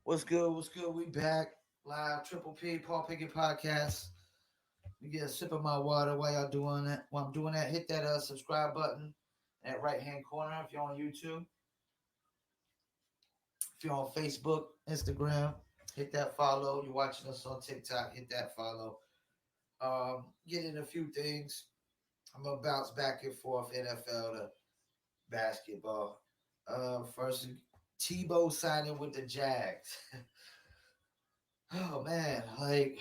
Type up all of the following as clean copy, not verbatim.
What's good? What's good? We back live. Triple P, Paul Pickett podcast. You get a sip of my water while y'all doing that. While I'm doing that, hit that subscribe button in that right hand corner. If you're on YouTube, if you're on Facebook, Instagram, hit that follow. You're watching us on TikTok, hit that follow. Get in a few things. I'm gonna bounce back and forth NFL to basketball. First, Tebow signing with the Jags. Oh man, like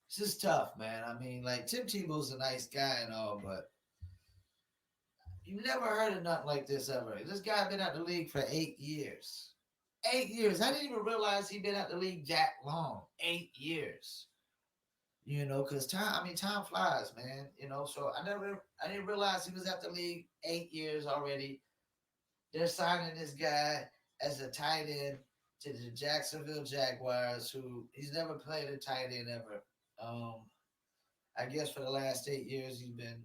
it's just tough, man. I mean, like Tim Tebow's a nice guy and all, but you never heard of nothing like this ever. This guy been out the league for 8 years. 8 years. I didn't even realize he been out the league that long. 8 years. Because time. I mean, time flies, man. So I didn't realize he was at the league 8 years already. They're signing this guy as a tight end to the Jacksonville Jaguars, who he's never played a tight end ever. Um, I guess for the last 8 years he's been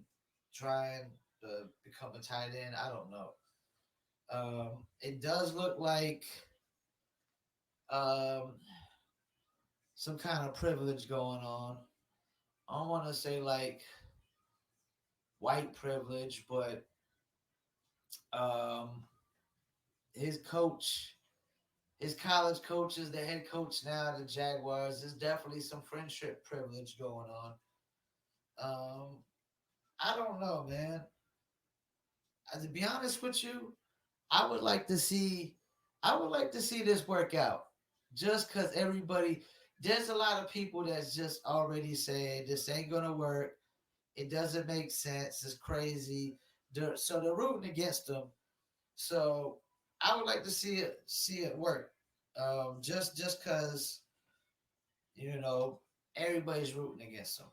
trying to become a tight end. I don't know. It does look like um, some kind of privilege going on. I don't want to say like white privilege, but um, his coach, his college coach is the head coach now at the Jaguars. There's definitely some friendship privilege going on. Um, I don't know, man. To be honest with you, I would like to see I would like to see this work out. Just because everybody there's a lot of people that's just already saying this ain't gonna work. It doesn't make sense. It's crazy. So they're rooting against them. So I would like to see it work. Just because you know everybody's rooting against them,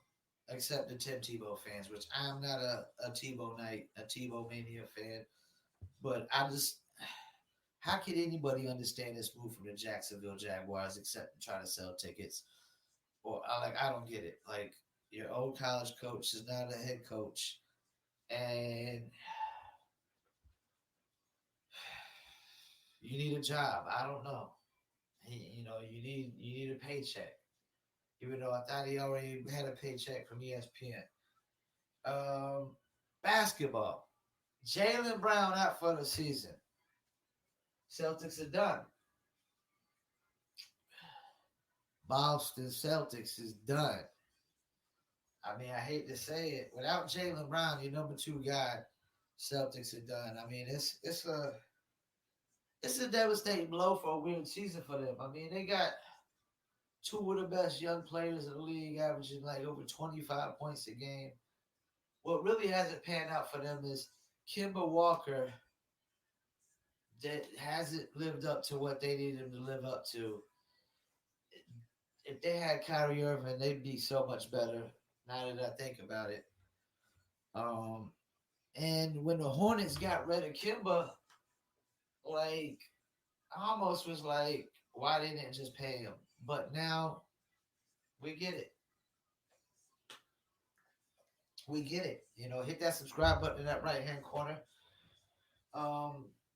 except the Tim Tebow fans, which I'm not a Tebow mania fan. But I just how can anybody understand this move from the Jacksonville Jaguars except to try to sell tickets? Or I don't get it. Like your old college coach is now the head coach, and you need a job. I don't know. You need a paycheck. Even though I thought he already had a paycheck from ESPN. Um, Basketball. Jalen Brown out for the season. Celtics are done. Boston Celtics is done. I mean, I hate to say it. Without Jalen Brown, your number two guy, Celtics are done. I mean, it's a devastating blow for a weird season for them. I mean, they got two of the best young players in the league, averaging like over 25 points a game. What really hasn't panned out for them is Kimber Walker that hasn't lived up to what they need him to live up to. If they had Kyrie Irving, they'd be so much better. Now that I think about it, um, and when the Hornets got rid of Kimba, like I almost was like, why didn't it just pay him? But now we get it. We get it. Hit that subscribe button in that right hand corner.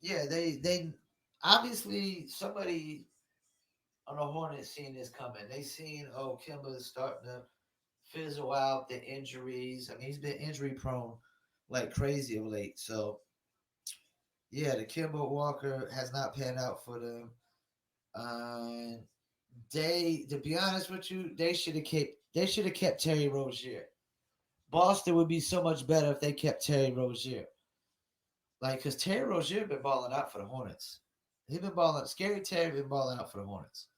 Yeah, they obviously somebody on the Hornets seen this coming. They seen Kimba's starting to fizzle out the injuries. I mean, he's been injury prone like crazy of late. So yeah, the Kimba Walker has not panned out for them. Uh, to be honest with you, they should have kept Terry Rozier. Boston would be so much better if they kept Terry Rozier. Like, because Terry Rozier been balling out for the Hornets. He been balling. Scary Terry been balling out for the Hornets.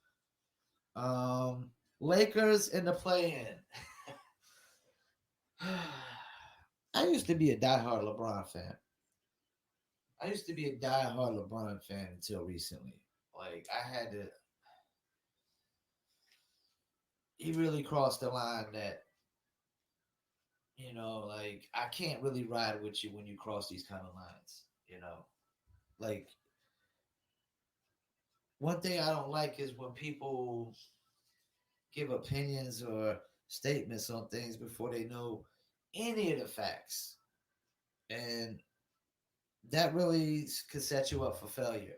Lakers in the play-in. I used to be a diehard LeBron fan. I used to be a diehard LeBron fan until recently. Like, I had to. He really crossed the line that like I can't really ride with you when you cross these kind of lines. Like one thing I don't like is when people give opinions or statements on things before they know any of the facts, and that really could set you up for failure.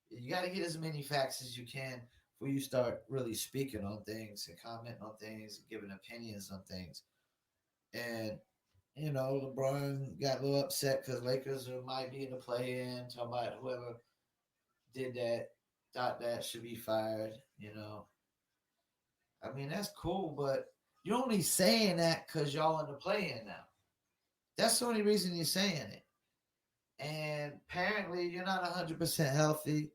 You got to get as many facts as you can before you start really speaking on things and commenting on things and giving opinions on things. And LeBron got a little upset because Lakers might be in the play-in. Talking about whoever did that thought that should be fired. I mean that's cool, but you're only saying that because y'all in the play-in now. That's the only reason you're saying it. And apparently you're not 100% healthy.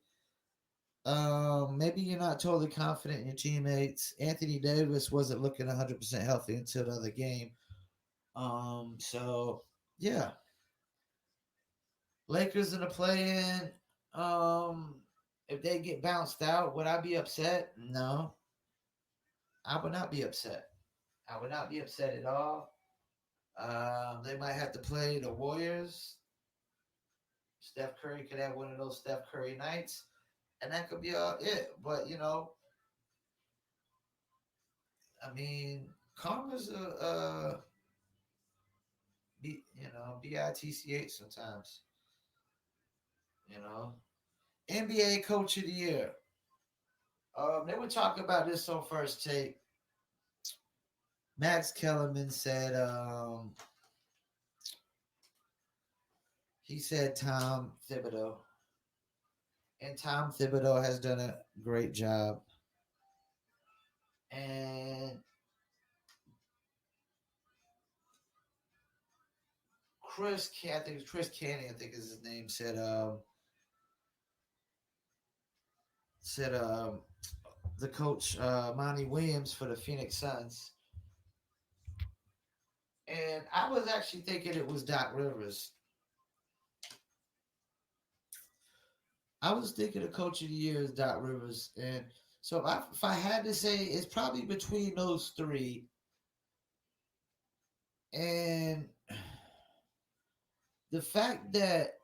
Maybe you're not totally confident in your teammates. Anthony Davis wasn't looking 100% healthy until the other game. So yeah, Lakers in the play-in. If they get bounced out, would I be upset? No, I would not be upset. I would not be upset at all. They might have to play the Warriors. Steph Curry could have one of those Steph Curry nights, and that could be it. But I mean, karma's bitch sometimes. You know, NBA Coach of the Year. They were talking about this on First Take. Max Kellerman said he said Tom Thibodeau, and Tom Thibodeau has done a great job. And I think it's Chris Canny, I think is his name, said the coach Monty Williams for the Phoenix Suns. And I was actually thinking it was Doc Rivers. I was thinking the coach of the year is Doc Rivers, and so if I had to say, it's probably between those three. And the fact that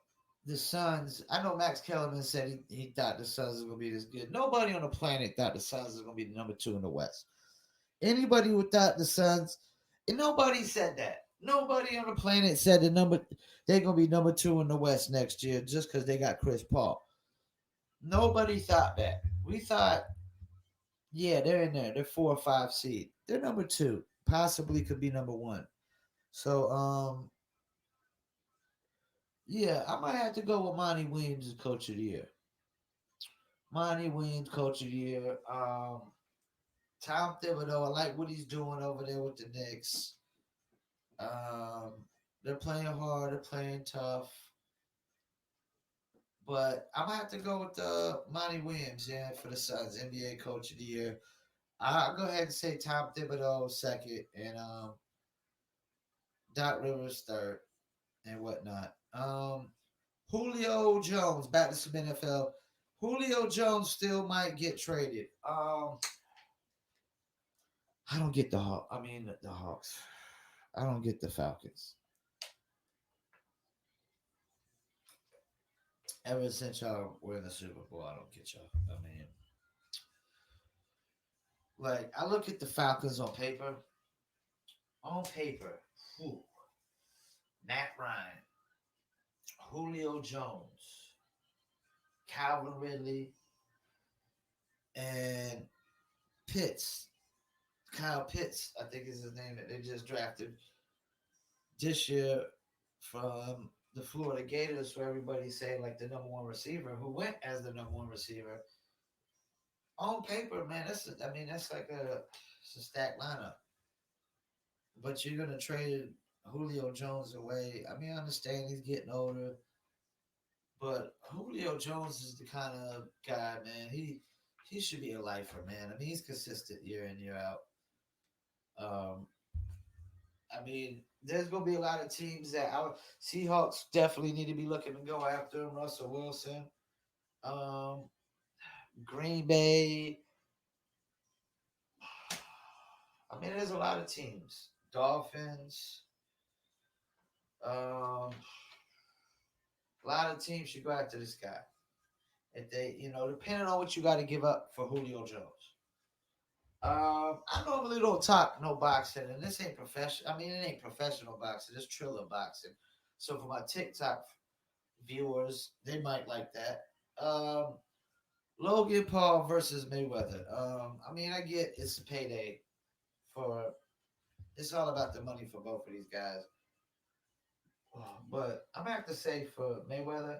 the Suns, I know Max Kellerman said he thought the Suns was going to be this good. Nobody on the planet thought the Suns was going to be the number two in the West. Anybody who thought the Suns, and nobody said that. Nobody on the planet said they're going to be number two in the West next year just because they got Chris Paul. Nobody thought that. We thought, yeah, they're in there. They're 4 or 5 seed. They're number two. Possibly could be number one. So, yeah, I might have to go with Monty Williams as coach of the year. Monty Williams, coach of the year. Tom Thibodeau, I like what he's doing over there with the Knicks. They're playing hard. They're playing tough. But I'm gonna have to go with Monty Williams, yeah, for the Suns, NBA Coach of the Year. I'll go ahead and say Tom Thibodeau second, and Doc Rivers third, and whatnot. Julio Jones, back to some NFL. Julio Jones still might get traded. I don't get the Hawks. I mean the Hawks. I don't get the Falcons. Ever since y'all were in the Super Bowl, I don't get y'all. I mean, like I look at the Falcons on paper. On paper, whew, Matt Ryan, Julio Jones, Calvin Ridley, and Pitts. Kyle Pitts, I think is his name that they just drafted this year from the Florida Gators, where everybody's saying like the number one receiver, who went as the number one receiver. On paper, man, that's like it's a stacked lineup. But you're gonna trade Julio Jones away. I mean, I understand he's getting older, but Julio Jones is the kind of guy, man. He should be a lifer, man. I mean, he's consistent year in year out. Um, I mean, there's gonna be a lot of teams that our Seahawks definitely need to be looking to go after him. Russell Wilson, um, Green Bay. I mean, there's a lot of teams. Dolphins. A lot of teams should go after this guy. If they, depending on what you got to give up for Julio Jones. I normally don't talk no boxing, and this ain't professional. I mean, it ain't professional boxing. It's Triller boxing. So for my TikTok viewers, they might like that. Logan Paul versus Mayweather. I mean, I get it's a payday for. It's all about the money for both of these guys. But I'm gonna have to say for Mayweather,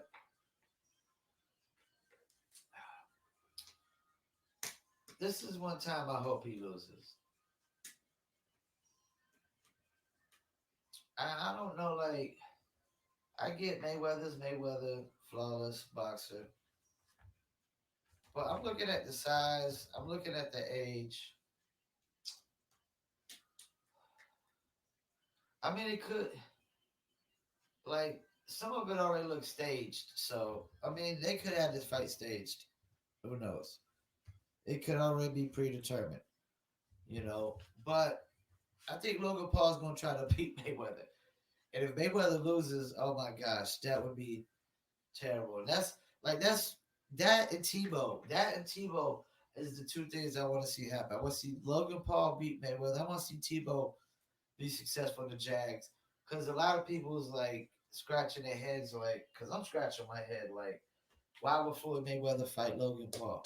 this is one time I hope he loses. I don't know, like I get Mayweather, flawless boxer, but I'm looking at the size. I'm looking at the age. I mean, it could like some of it already looks staged. So I mean, they could have this fight staged. Who knows? It could already be predetermined, you know. But I think Logan Paul's gonna try to beat Mayweather. And if Mayweather loses, oh my gosh, that would be terrible. That's that and Tebow. That and Tebow is the two things I want to see happen. I want to see Logan Paul beat Mayweather. I want to see Tebow be successful in the Jags. Because a lot of people is like scratching their heads, like, because I'm scratching my head, like, why would Floyd Mayweather fight Logan Paul?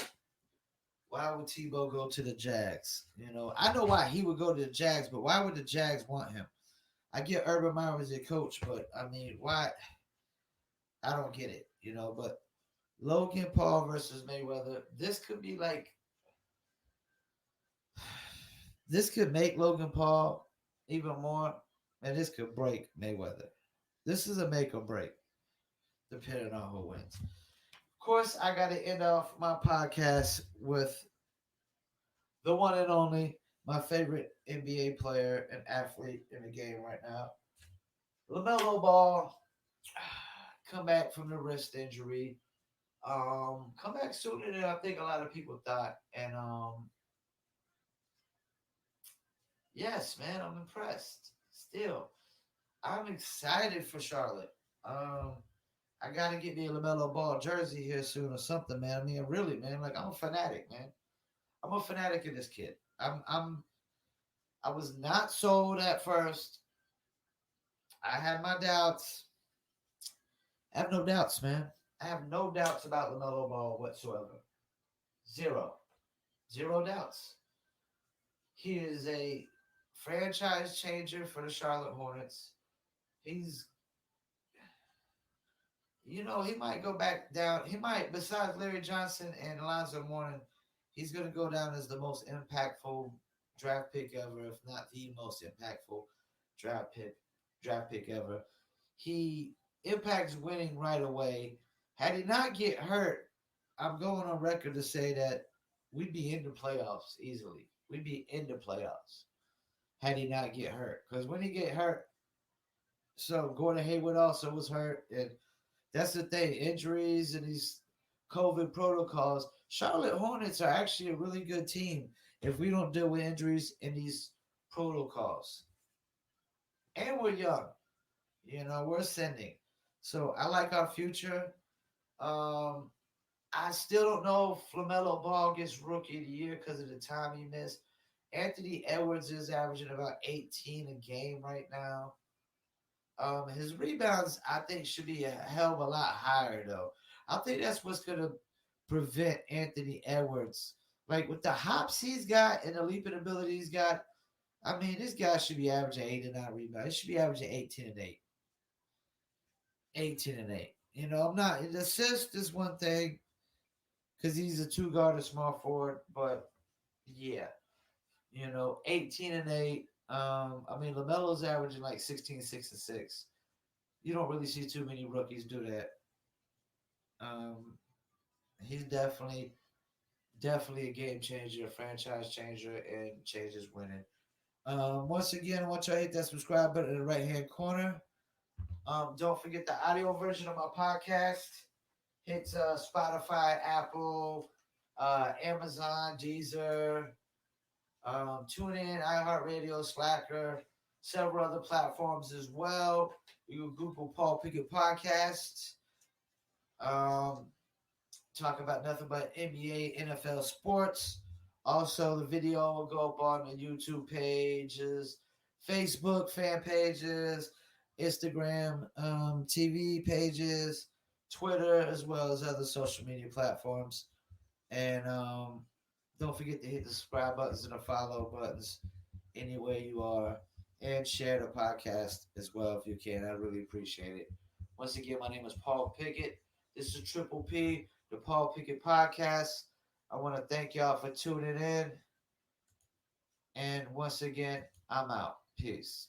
Why would Tebow go to the Jags? You know, I know why he would go to the Jags, but why would the Jags want him? I get Urban Meyer as a coach, but I mean, why? I don't get it, you know. But Logan Paul versus Mayweather, this could be like, this could make Logan Paul even more, and this could break Mayweather. This is a make or break, depending on who wins. Of course, I got to end off my podcast with the one and only, my favorite NBA player and athlete in the game right now, LaMelo Ball. Come back from the wrist injury. Come back sooner than I think a lot of people thought. And yes, man, I'm impressed. Still, I'm excited for Charlotte. Um, I gotta get me a Lamelo Ball jersey here soon or something, man. I mean, really, man. Like I'm a fanatic, man. I'm a fanatic of this kid. I was not sold at first. I had my doubts. I have no doubts, man. I have no doubts about Lamelo Ball whatsoever. Zero. Zero doubts. He is a franchise changer for the Charlotte Hornets. He's, you know, he might go back down. He might, besides Larry Johnson and Alonzo Mourning, he's going to go down as the most impactful draft pick ever, if not the most impactful draft pick draft pick ever. He impacts winning right away. Had he not get hurt, I'm going on record to say that we'd be in the playoffs easily. We'd be in the playoffs had he not get hurt. Because when he get hurt, so Gordon Hayward also was hurt, and that's the thing. Injuries and these COVID protocols. Charlotte Hornets are actually a really good team if we don't deal with injuries in these protocols. And we're young. You know, we're ascending. So I like our future. Um, I still don't know if LaMelo Ball gets rookie of the year because of the time he missed. Anthony Edwards is averaging about 18 a game right now. His rebounds, I think, should be a hell of a lot higher, though. I think that's what's going to prevent Anthony Edwards. Like with the hops he's got and the leaping ability he's got, I mean, this guy should be averaging 8 and 9 rebounds. He should be averaging 18 and 8. 18 and 8. You know, I'm not, the assist is one thing because he's a two guard, a small forward, but yeah, you know, 18 and 8. I mean, LaMelo's averaging like 16, 6 and 6. You don't really see too many rookies do that. Um, he's definitely a game changer, a franchise changer, and changes winning. Once again, I want you to hit that subscribe button in the right hand corner. Don't forget the audio version of my podcast. Hit Spotify, Apple, Amazon, Deezer, TuneIn, iHeartRadio, Slacker, several other platforms as well. You can Google Paul Pickett Podcast. Um, talk about nothing but NBA, NFL sports. Also, the video will go up on the YouTube pages, Facebook fan pages, Instagram TV pages, Twitter, as well as other social media platforms. And don't forget to hit the subscribe buttons and the follow buttons anywhere you are. And share the podcast as well if you can. I really appreciate it. Once again, my name is Paul Pickett. This is Triple P, the Paul Pickett Podcast. I want to thank y'all for tuning in. And once again, I'm out. Peace.